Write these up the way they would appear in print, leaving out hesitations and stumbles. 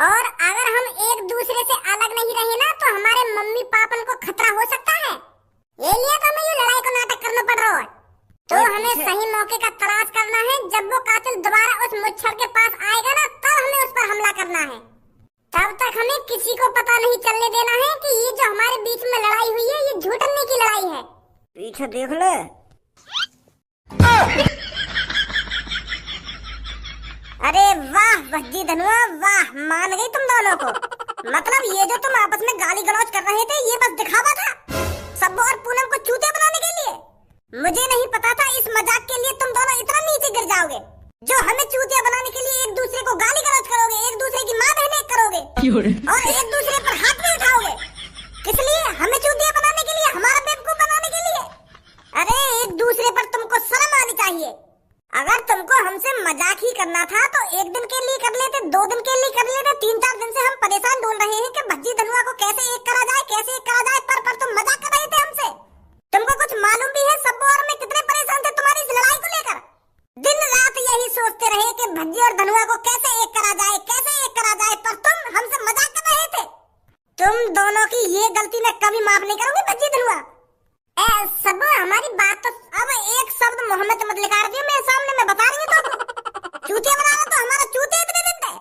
और अगर हम एक दूसरे से अलग नहीं रहे ना तो हमारे मम्मी पापा को खतरा हो सकता है। ये लिए तो हमें ये लड़ाई को नाटक करना पड़ रहा है। तो हमें सही मौके का तलाश करना है। जब वो कातिल दोबारा उस मुच्छर के पास आएगा ना तब हमें उस पर हमला करना है। तब तक हमें किसी को पता नहीं चलने देना है कि ये जो हमारे बीच में लड़ाई हुई है ये झूठने की लड़ाई है। पीछे देख ले। अरे वाह भज्जी धनुआ वाह, मान गई तुम दोनों को। मतलब ये जो तुम आपस में गाली गलौज कर रहे थे ये बस दिखावा था सबो और पूनम को चूते बनाने के लिए। मुझे नहीं पता था इस मजाक के लिए तुम दोनों इतना नीचे गिर जाओगे जो हमें चूतिया बनाने के लिए एक दूसरे को गाली गलौज करोगे, एक दूसरे की माँ बहने करोगे और एक दूसरे पर हाथ में उठाओगे। किस लिए? हमें चूतिया बनाने के लिए, हमारा बेवकूफ बनाने के लिए। अरे एक दूसरे पर तुमको शर्म आनी चाहिए। अगर तुमको हमसे मजाक ही करना था तो एक दिन के लिए कर लेते, 2 दिन के लिए कर लेते। 3-4 दिन से हम परेशान ढूंढ रहे हैं कि भज्जी धनुआ को कैसे एक करा जाए, कैसे एक करा जाए, पर तुम मजाक कर रहे थे हमसे। तुमको कुछ मालूम भी है सब और मैं कितने परेशान थे तुम्हारी इस लड़ाई को लेकर। दिन रात यही सोचते रहे कि भज्जी और धनुआ को कैसे एक करा जाए, कैसे एक करा जाए, पर तुम हमसे मजाक कर रहे थे। तुम दोनों की ये गलती मैं कभी माफ नहीं करूंगी भज्जी धनुआ। सब हमारी बात तो अब एक शब्द मोहम्मद मत लिखा दियो मेरे सामने, मैं बता रही हूँ तो चूतिया बनाना तो हमारा चूते इतने दिन थे।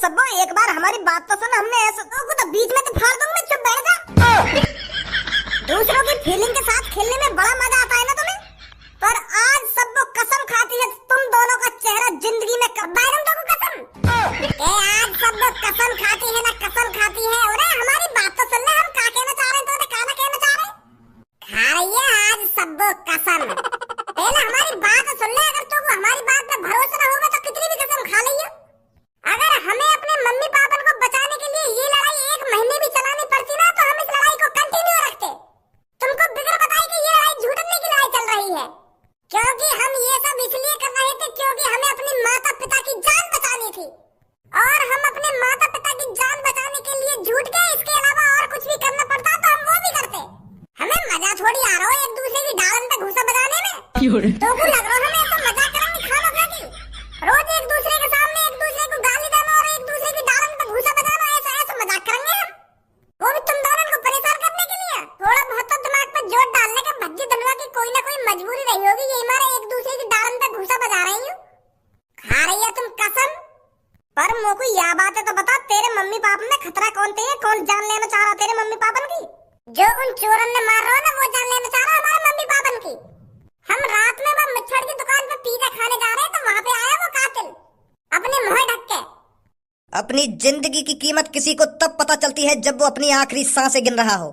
सब एक बार हमारी बात तो सुन, हमने ऐसा तो बीच में तो फाड़ दूंगा, चुप बैठ जा। दूसरों की फीलिंग के साथ खेलने में बड़ा मजा आता है ना तुम्हें, पर आज सब कसम खाती है तुम दोनों का चेहरा जिंदगी में बैरम दो कसम। आज सब कसम खाती है ना, कसम खाती है। अरे हमारी बात तो सुन ले, हम क्या कहना चाह रहे हैं, तो क्या कहना चाह रहे हैं। आज सब कसम पहले हमारी बात सुन ले। अगर तुमको हमारी बात पे भरोसा ना होगा तो कितनी भी कसम खा लियो। अगर हमें अपने मम्मी पापा को बचाने के लिए ये लड़ाई 1 महीने भी चलानी पड़ती ना तो हम इस लड़ाई को कंटिन्यू रखते। तुमको बिगड़ बताई कि ये लड़ाई झूठने की लड़ाई चल रही है, क्योंकि हम ये सब इसलिए कर रहे थे क्योंकि हमें अपने माता पिता की जान बचानी थी। और हम अपने माता पिता की जान बचाने के लिए झूठ के इसके अलावा और कुछ भी करना पड़ता तो हम वो भी करते। हमें मजा थोड़ी आ रहा हो एक दूसरे की डालन पे घुसा बजाने में। तो को लग रहा हमें ऐसा मजाक करेंगे खाना खा के, रोज एक दूसरे के सामने एक दूसरे को गाली देना और एक दूसरे की डालन पे घुसा बजाना, ऐसा मजाक करेंगे हम, वो भी तुम दोनों को परेशान करने के लिए। थोड़ा बहुत तो दिमाग पर जोर डालने का भज्जी धनुआ की कोई ना कोई मजबूरी रही होगी, ये हमारे एक दूसरे की डालन पे घुसा बजा रही हूँ। खा रही है तुम कसम, पर मोको यह बात है तो बता, तेरे मम्मी पापा में खतरा कौन थे? कौन जान लेना चाह रहा तेरे मम्मी पापा की? जो उन चोरों ने मार रहा ना वो जान लेना चाह रहा हमारे मम्मी पापा की। हम रात में वो मिठाई की दुकान पे पिज़्ज़ा खाने जा रहे हैं तो वहाँ पे आया वो कातिल अपने मुंह ढक के। अपनी जिंदगी की कीमत किसी को तब पता चलती है जब वो अपनी आखिरी सांसें गिन रहा हो।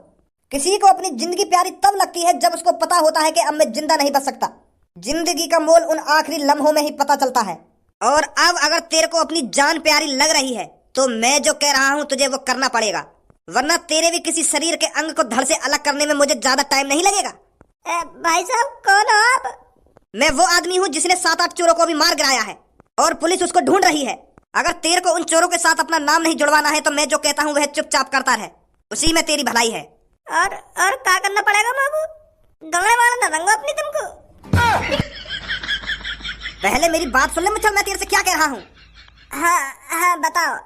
किसी को अपनी जिंदगी प्यारी तब लगती है जब उसको पता होता है कि अब मैं जिंदा नहीं बच सकता। जिंदगी का मोल उन आखिरी लम्हों में ही पता चलता है। और अब अगर तेरे को अपनी जान प्यारी लग रही है तो मैं जो कह रहा हूँ तुझे वो करना पड़ेगा, वरना तेरे भी किसी शरीर के अंग को धड़ से अलग करने में मुझे ज्यादा टाइम नहीं लगेगा। भाई साहब कौन हो आप? मैं वो आदमी हूँ जिसने 7-8 चोरों को भी मार गिराया है और पुलिस उसको ढूंढ रही है। अगर तेरे को उन चोरों के साथ अपना नाम नहीं जुड़वाना है तो मैं जो कहता हूँ वह चुपचाप करता रहे, उसी में तेरी भलाई है। और क्या करना पड़ेगा बाबू? दंगड़े मारना दंगो अपनी तुमको। पहले मेरी बात सुन ले मुझे, मैं तेरे से क्या कह रहा हूँ। हाँ बताओ।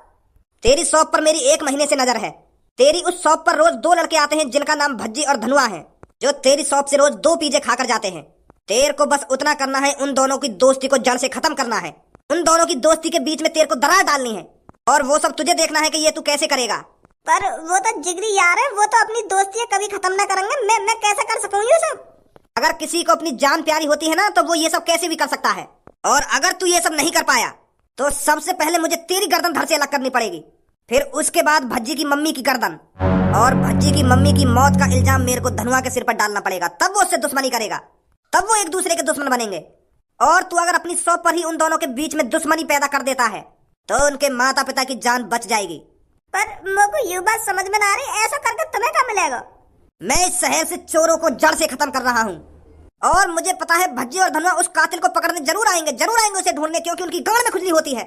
तेरी शॉप पर मेरी 1 महीने से नजर है। तेरी उस शॉप पर रोज 2 लड़के आते हैं जिनका नाम भज्जी और धनुआ है, जो तेरी शॉप से रोज 2 पिज़्ज़े खाकर जाते हैं। तेरे को बस उतना करना है, उन दोनों की दोस्ती को जड़ से खत्म करना है। उन दोनों की दोस्ती के बीच में तेरे को दरार डालनी है और वो सब तुझे देखना है कि ये तू कैसे करेगा। पर वो तो जिगरी यार है, वो तो अपनी दोस्ती कभी खत्म ना करेंगे। मैं कैसे कर सकूं ये सब? अगर किसी को अपनी जान प्यारी होती है ना तो वो ये सब कैसे भी कर सकता है। और अगर तू ये सब नहीं कर पाया तो सबसे पहले मुझे तेरी गर्दन धड़ से अलग करनी पड़ेगी, फिर उसके बाद भज्जी की मम्मी की गर्दन, और भज्जी की मम्मी की मौत का इल्जाम मेरे को धनुआ के सिर पर डालना पड़ेगा। तब वो उससे दुश्मनी करेगा, तब वो एक दूसरे के दुश्मन बनेंगे। और तू अगर अपनी शॉप पर ही उन दोनों के बीच में दुश्मनी पैदा कर देता है तो उनके माता पिता की जान बच जाएगी। पर मुझको ये बात समझ में ना आ रही, ऐसा करके तुम्हें क्या मिलेगा? मैं इस शहर से चोरों को जड़ से खत्म कर रहा हूँ और मुझे पता है भज्जी और धनुआ उस कातिल को पकड़ने जरूर आएंगे उसे ढूंढने, क्योंकि उनकी गांड में खुजली होती है।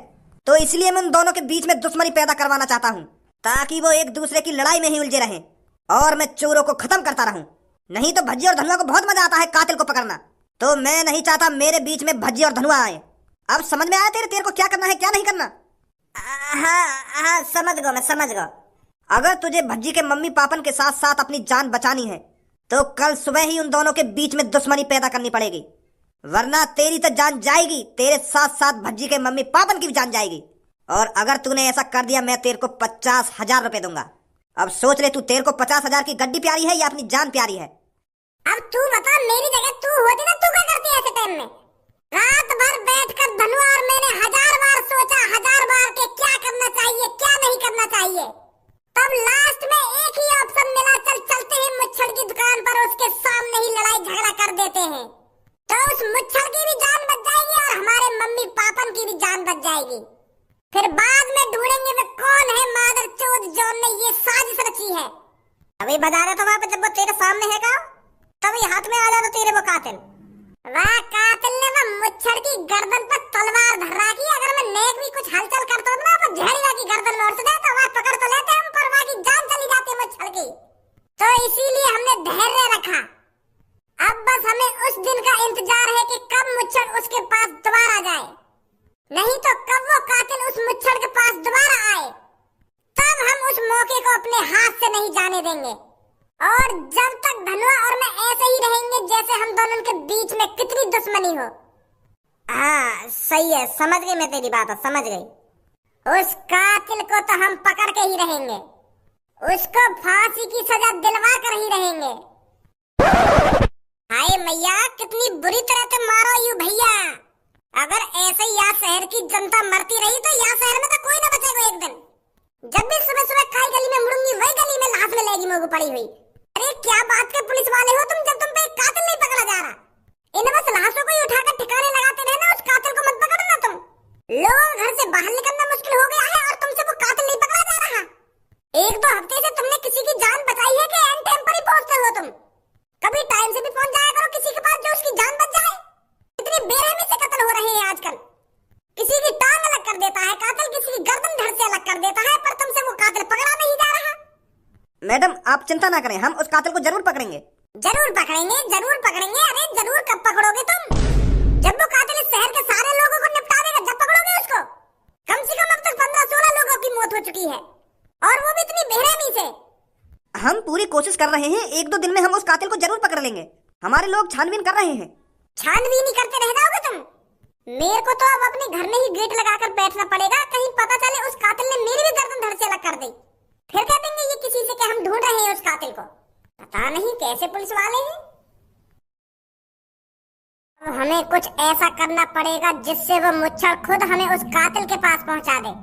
तो इसलिए मैं उन दोनों के बीच में दुश्मनी पैदा करवाना चाहता हूँ ताकि वो एक दूसरे की लड़ाई में ही उलझे रहें और मैं चोरों को खत्म करता रहूं। नहीं तो भज्जी और धनुआ को बहुत मजा आता है कातिल को पकड़ना, तो मैं नहीं चाहता मेरे बीच में भज्जी और धनुआ आए। अब समझ में आया तेरे को क्या करना है क्या नहीं करना? हाँ हाँ, समझ गया, मैं समझ गया। अगर तुझे भज्जी के मम्मी पापन के साथ साथ अपनी जान बचानी है तो कल सुबह ही उन दोनों के बीच में दुश्मनी पैदा करनी पड़ेगी, वरना तेरी तो जान जाएगी, तेरे साथ साथ भज्जी के मम्मी पापन की भी जान जाएगी। और अगर तूने ऐसा कर दिया मैं तेरे को 50,000 रुपए दूंगा। अब सोच ले, तू तेरे को 50,000 की गड्डी प्यारी है या अपनी जान प्यारी है? अब तू बता, मेरी जगह तू होती ना, तू क्या करती ऐसे टाइम में? रात भर बैठकर धनुआ और मैंने 1000 बार सोचा, 1000 बार के क्या करना चाहिए क्या नहीं करना चाहिए। तब लास्ट में एक ही ऑप्शन मिला, चल चलते हैं मुच्छड़ की दुकान पर, उसके सामने ही लड़ाई झगड़ा कर देते हैं, तो उस मुच्छड़ की भी जान बच जाएगी और हमारे मम्मी पापन की भी जान बच जाएगी। फिर बाद में ढूंढेंगे वे कौन है मादर चोद जॉन ने ये साजिश रची है। अभी बता रहे थे वहां पे जब वो तेरे सामने है का, तभी हाथ में आ जाता तेरे वो कातिल। वह कातिल ने वो मुच्छड़ की गर्दन पर तलवार धर रखी, अगर मैं नेक भी कुछ हलचल करता हूँ ना तो झेड़ीवा की गर्दन में उड़ जाए तो वह पकड़ तो लेते हम, पर वह की जान चली जाती मुच्छड़ की। तो इसीलिए हमने धैर्य रखा। अब बस हमें उस दिन का इंतजार है कि कब मुच्छड़ उसके पास दोबारा जाए, नहीं तो कब वो कातिल उस मुच्छड़ के पास दोबारा आए, तब हम उस मौके को अपने हाथ से नहीं जाने देंगे। और जब तक धनुआ और मैं ऐसे ही रहेंगे जैसे हम दोनों के बीच में कितनी दुश्मनी हो। हाँ सही है, समझ गई मैं तेरी बात, समझ गई। उस कातिल को तो हम पकड़ के ही रहेंगे, उसको फांसी की सजा दिलवा कर ही रहेंगे। हाय मैया, कितनी बुरी तरह से मारो यू भैया। अगर ऐसे यहाँ शहर की जनता मरती रही तो यहाँ शहर में तो कोई ना बचेगा एक दिन। जब भी सुबह सुबह खाई गली में मुड़ूंगी वही गली में लाश में लेगी मुझे पड़ी हुई। अरे क्या बात के पुलिस वाले हो तुम, जब तुम पे एक कातिल नहीं पकड़ा जा रहा। इन बस लाशों को ही उठाकर ठिकाने लगाते रहना, उस कातिल को मत पकड़ना तुम। लोगों को घर से बाहर निकलना मुश्किल हो गया है और तुमसे वो कातिल नहीं पकड़ा जा रहा। 1-2 हफ्ते से तुमने किसी की जान बचाई है कि एंड टाइम पर ही पहुंचते हो तुम? कभी टाइम से भी पहुंच जाया करो किसी के पास जो उसकी जान बच जाए। इतनी बेरहमी से कत्ल हो रहे हैं आजकल। किसी की टांग अलग कर देता है कातिल, किसी की गर्दन धड़ से अलग कर देता है, पर तुमसे वो कातिल पकड़ा नहीं जा रहा। मैडम आप चिंता ना करें, हम उस कातिल को जरूर पकड़ेंगे। जरूर पकड़ेंगे, जरूर पकड़ेंगे। अरे जरूर कब पकड़ोगे तुम? जब वो कातिल इस शहर के सारे लोगों को निपटा देगा जब पकड़ोगे उसको। कम से कम अब तक 15-16 लोगों की मौत हो चुकी है और वो भी इतनी बेरहमी से। हम पूरी कोशिश कर रहे हैं, 1-2 दिन में हम उस कातिल को जरूर पकड़ लेंगे। हमारे लोग छानबीन कर रहे हैं। छानबीन ही करते रह जाओगे तुम? मेरे को तो अब अपने घर में ही गेट लगाकर बैठना पड़ेगा, कहीं पता चले उस कातिल ने मेरी भी गर्दन धड़ से अलग कर दी। फिर कह देंगे ये किसी से कि हम ढूंढ रहे हैं उस कातिल को। पता नहीं कैसे पुलिस वाले हैं। अब हमें कुछ ऐसा करना पड़ेगा जिससे वो मुच्छड़ खुद हमें उस कातिल के पास पहुंचा दे।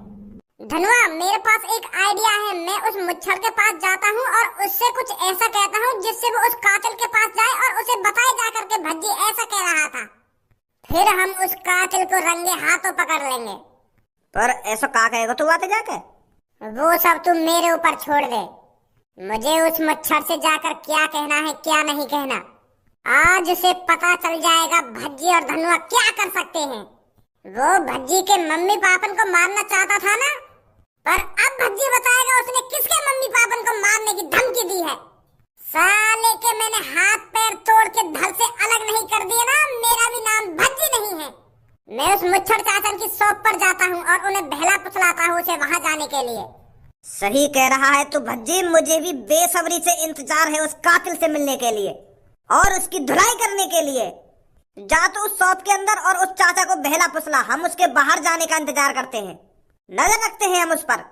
धनुआ, मेरे पास एक आइडिया है। मैं उस मुच्छड़ के पास जाता हूँ और उससे कुछ ऐसा कहता हूँ जिससे वो उस कातिल के पास जाए और उसे बताए जाकर के भज्जी ऐसा कह रहा था। फिर हम उस कातिल को रंगे हाथों पकड़ लेंगे। पर ऐसा क्या कहेगा तू आते जाके? वो सब तुम मेरे ऊपर छोड़ दे। मुझे उस मच्छर से जाकर क्या कहना है क्या नहीं कहना, आज उसे पता चल जाएगा भज्जी और धनुआ क्या कर सकते हैं। वो भज्जी के मम्मी पापन को मारना चाहता था ना, पर अब भज्जी बताएगा उसने किसके मम्मी पापन को मारने की धमकी दी है। साले के मैंने हाथ पैर तोड़ के धड़ से अलग नहीं कर दिए ना, मेरा भी नाम भज्जी नहीं है। मैं उस मुच्छड़ चाचन की शॉप पर जाता हूँ और उन्हें बहला फुसलाता हूँ उसे वहाँ जाने के लिए। सही कह रहा है तू भज्जी, मुझे भी बेसब्री से इंतजार है उस कातिल से मिलने के लिए और उसकी धुलाई करने के लिए। जा तो उस शॉप के अंदर और उस चाचा को बहला फुसला, हम उसके बाहर जाने का इंतजार करते हैं, नजर रखते हैं हम उस पर।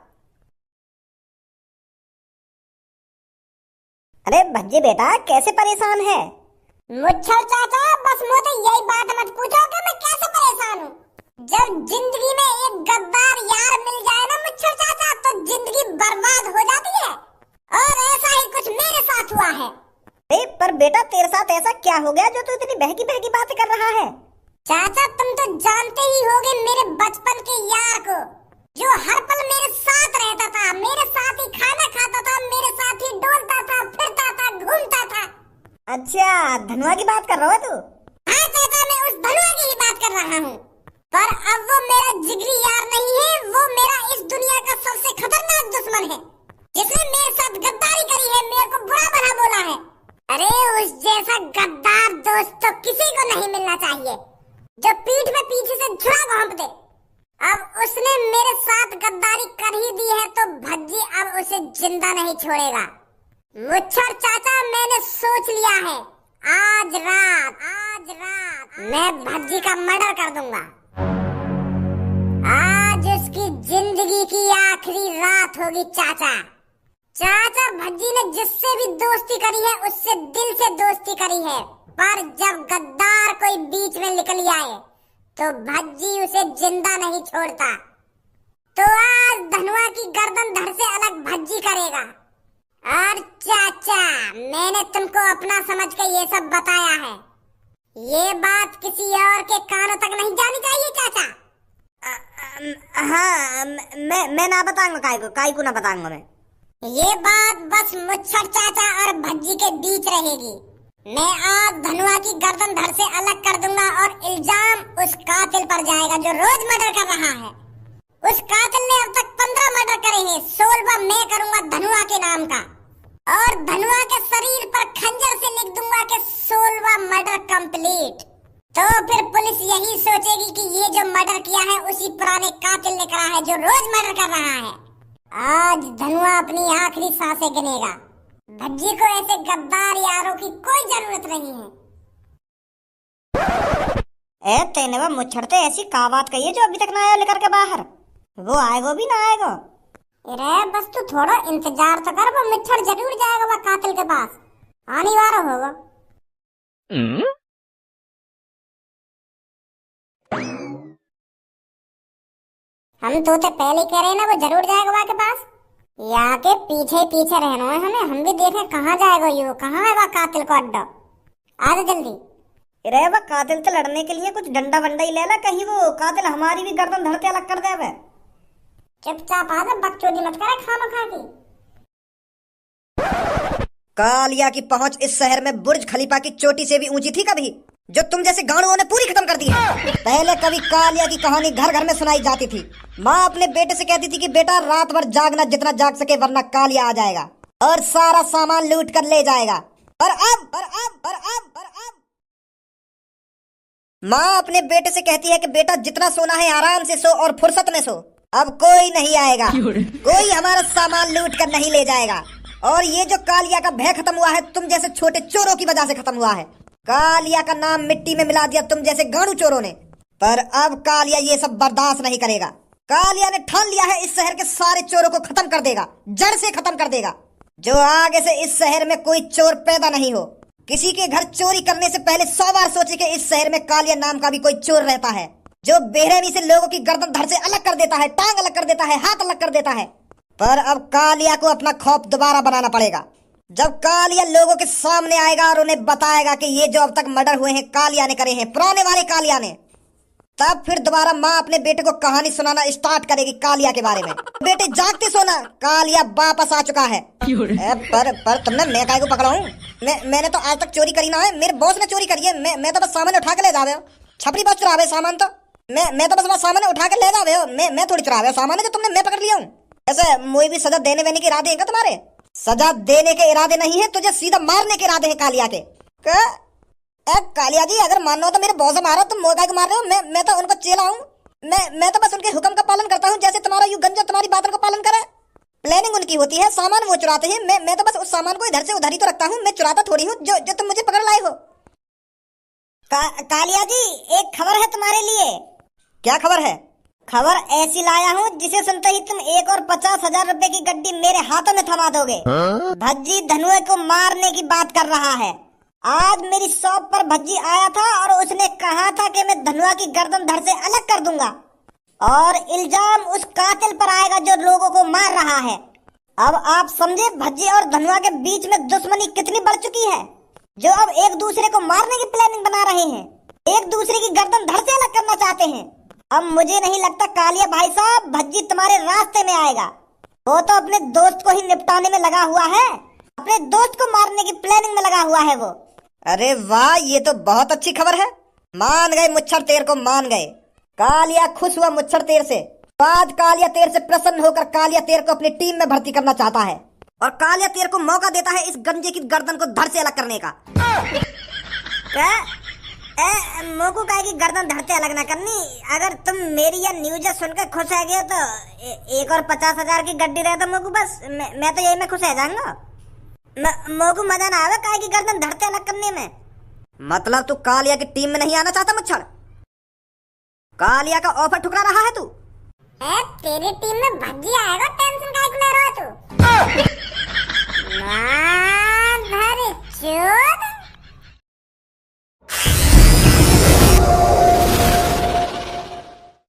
अरे भज्जी बेटा कैसे परेशान है? मुच्छड़ चाचा, बस मुझे यही बात मत पूछो कि मैं कैसे परेशान हूँ। जब जिंदगी में एक गद्दार यार मिल जाए ना मुच्छड़ चाचा, तो जिंदगी बर्बाद हो जाती है और ऐसा ही कुछ मेरे साथ हुआ है। पर बेटा तेरे साथ ऐसा क्या हो गया जो तू इतनी बहकी बहकी बातें कर रहा है? चाचा तुम तो जानते ही होगे मेरे बचपन के यार को, जो हर पल मेरे साथ रहता था, मेरे साथ ही खाना खाता था, मेरे साथ ही डोलता था, फिरता था, घूमता था। अच्छा धनुआ की बात कर रहा है तू? हाँ चाचा, मैं उस धनुआ की ही बात कर रहा हूँ। पर अब वो मेरा जिगरी यार नहीं है, वो मेरा इस दुनिया का सबसे खतरनाक दुश्मन है, जिसने मेरे साथ गद्दारी करी है, मेरे को बुरा भला बोला है। अरे उस जैसा गद्दार दोस्त तो किसी को नहीं मिलना चाहिए, जो पीठ में पीछे से छुरा घोंप दे। अब उसने मेरे साथ जिंदा नहीं छोड़ेगा। मुच्छर चाचा, मैंने सोच लिया है, आज रात मैं भज्जी का मर्डर कर दूंगा। आज उसकी जिंदगी की आखिरी रात होगी चाचा। चाचा, भज्जी ने जिससे भी दोस्ती करी है उससे दिल से दोस्ती करी है, पर जब गद्दार कोई बीच में निकल आए तो भज्जी उसे जिंदा नहीं छोड़ता। तो आज धनुआ की गर्दन धड़ से अलग भज्जी करेगा। और चाचा, मैंने तुमको अपना समझ के ये सब बताया है, ये बात किसी और के कानों तक नहीं जानी चाहिए चाचा। हाँ, मैं ना बताऊंगा, काय को ना बताऊंगा मैं। ये बात बस मुच्छर चाचा और भज्जी के बीच रहेगी। मैं आज धनुआ की गर्दन धड़ से अलग कर दूंगा और इल्जाम उस कातिल पर जाएगा जो रोज मर्डर कर रहा है। उस कातिल ने अब तक 15 मर्डर करे हैं, 16वां मैं करूंगा धनुआ के नाम का, और धनुआ के शरीर पर खंजर से लिख दूंगा कि 16वां मर्डर कंप्लीट। तो फिर पुलिस यही सोचेगी कि ये जो मर्डर किया है उसी पुराने कातिल ने करा है जो रोज मर्डर कर रहा है। आज धनुआ अपनी आखिरी सांसें गिनेगा। भज्जी को ऐसे गद्दार यारों की कोई जरूरत नहीं है। तेने वो मुच्छड़ते ऐसी का बात कही है जो अभी तक ना आया लेकर के बाहर? वो आएगा भी ना आएगा? अरे बस तू थोड़ा इंतजार तो कर, वो मुच्छड़ जरूर जाएगा वो कातिल के पास, अनिवार्य होगा। हम तो पहले कह रहे हैं ना, वो जरूर जाएगा वहाँ के पास। यहाँ के पीछे पीछे रहना है हमें, हम भी देखें कहाँ जाएगा ये, कहाँ है वह कातिल को अड्डा। आ जा जल्दी। अरे वह कातिल से लड़ने के लिए कुछ डंडा वंडा ही ले ला, कहीं वो कातिल हमारी भी गर्दन धड़ते अलग कर दे। चुपचाप आ जा, बकचोदी मत करे खाना खा के। कालिया की पहुंच इस शहर में बुर्ज खलीफा की चोटी से भी ऊंची थी कभी, जो तुम जैसे गाड़ुओं ने पूरी खत्म कर दी है। पहले कभी कालिया की कहानी घर घर में सुनाई जाती थी। माँ अपने बेटे से कहती थी कि बेटा रात भर जागना जितना जाग सके, वरना कालिया आ जाएगा और सारा सामान लूट कर ले जाएगा। और अब माँ अपने बेटे से कहती है कि बेटा जितना सोना है आराम से सो और फुर्सत में सो, अब कोई नहीं आएगा, कोई हमारा सामान लूट कर नहीं ले जाएगा। और ये जो कालिया का भय खत्म हुआ है तुम जैसे छोटे चोरों की वजह से खत्म हुआ है। कालिया का नाम मिट्टी में मिला दिया तुम जैसे गाड़ू चोरों ने। पर अब कालिया ये सब बर्दाश्त नहीं करेगा। कालिया ने ठान लिया है इस शहर के सारे चोरों को खत्म कर देगा, जड़ से खत्म कर देगा। जो आगे से इस शहर में कोई चोर पैदा नहीं हो। किसी के घर चोरी करने से पहले 100 बार सोचे कि इस शहर में कालिया नाम का भी कोई चोर रहता है, जो बेरहमी से लोगों की गर्दन धड़ से अलग कर देता है, टांग अलग कर देता है, हाथ अलग कर देता है। पर अब कालिया को अपना खौफ दोबारा बनाना पड़ेगा। जब कालिया लोगों के सामने आएगा और उन्हें बताएगा कि ये जो अब तक मर्डर हुए हैं कालिया ने करे हैं, पुराने वाले कालिया ने, तब फिर दोबारा माँ अपने बेटे को कहानी सुनाना स्टार्ट करेगी कालिया के बारे में। बेटे जागते सोना, कालिया वापस आ चुका है। पर तुमने मैं काय को पकड़ा हूँ? मैंने तो आज तक चोरी करी ना है, मेरे बॉस ने चोरी करी है। मैं तो बस सामान उठा के ले जावे हो। छपरी बस चुरावे सामान तो मैं तो बस सामान उठा के ले जावे हो। मैं थोड़ी चुरावे सामान जो तुमने मैं पकड़ लिया हूँ। ऐसे मुझे भी सजा देने वेने के इरादे हैं क्या तुम्हारे? सजा देने के इरादे नहीं है, तुझे सीधा मारने के इरादे हैं कालिया के। कालिया जी अगर मानो तो मेरे बॉस मारा, तुम मोगाई को मार रहे हो। मैं तो उनको चेला हूँ। मैं तो बस उनके हुक्म का पालन करता हूँ, जैसे तुम्हारा यू गंजा तुम्हारी बातों का पालन करे। प्लानिंग उनकी होती है, सामान वो चुराते हैं। मैं तो बस उस सामान को इधर से उधर ही तो रखता हूँ। मैं चुराता थोड़ी हूँ जो तुम मुझे पकड़ लाए हो। कालिया जी एक खबर है तुम्हारे लिए। क्या खबर है? खबर ऐसी लाया हूँ जिसे सुनते ही तुम 1 और 50,000 रुपए की गड्डी मेरे हाथों में थमा दोगे। भज्जी धनुए को मारने की बात कर रहा है। आज मेरी शॉप पर भज्जी आया था और उसने कहा था कि मैं धनुआ की गर्दन धड़ से अलग कर दूंगा और इल्जाम उस कातिल पर आएगा जो लोगों को मार रहा है। अब आप समझे भज्जी और धनुआ के बीच में दुश्मनी कितनी बढ़ चुकी है, जो अब एक दूसरे को मारने की प्लानिंग बना रहे हैं, एक दूसरे की गर्दन धड़ से अलग करना चाहते हैं। अब मुझे नहीं लगता कालिया भाई साहब भज्जी तुम्हारे रास्ते में आएगा। वो तो अपने दोस्त को ही निपटाने में लगा हुआ है, अपने दोस्त को मारने की प्लानिंग में लगा हुआ है वो। अरे वाह, ये तो बहुत अच्छी खबर है। मान गए मुच्छर तेर को, मान गए। कालिया खुश हुआ मुच्छर तेर से। आज कालिया तेर से प्रसन्न होकर कालिया तेर को अपनी टीम में भर्ती करना चाहता है और कालिया तेर को मौका देता है इस गंजे की गर्दन को धड़ से अलग करने का। मोको काहे की गर्दन धरते अलग ना करनी। अगर तुम मेरी या न्यूज सुनकर खुश है गए तो एक और 50,000 की गड्डी रहे तो मोको बस मैं तो यही में खुश रह जाऊंगा। मोको मजा ना आवे काहे की गर्दन धरते अलग करने में। मतलब तू कालिया की टीम में नहीं आना चाहता मुच्छड़? कालिया का ऑफर ठुकरा रहा है तू? तेरी टीम में भज्जी आएगा, टेंशन काहे ले रहा तू?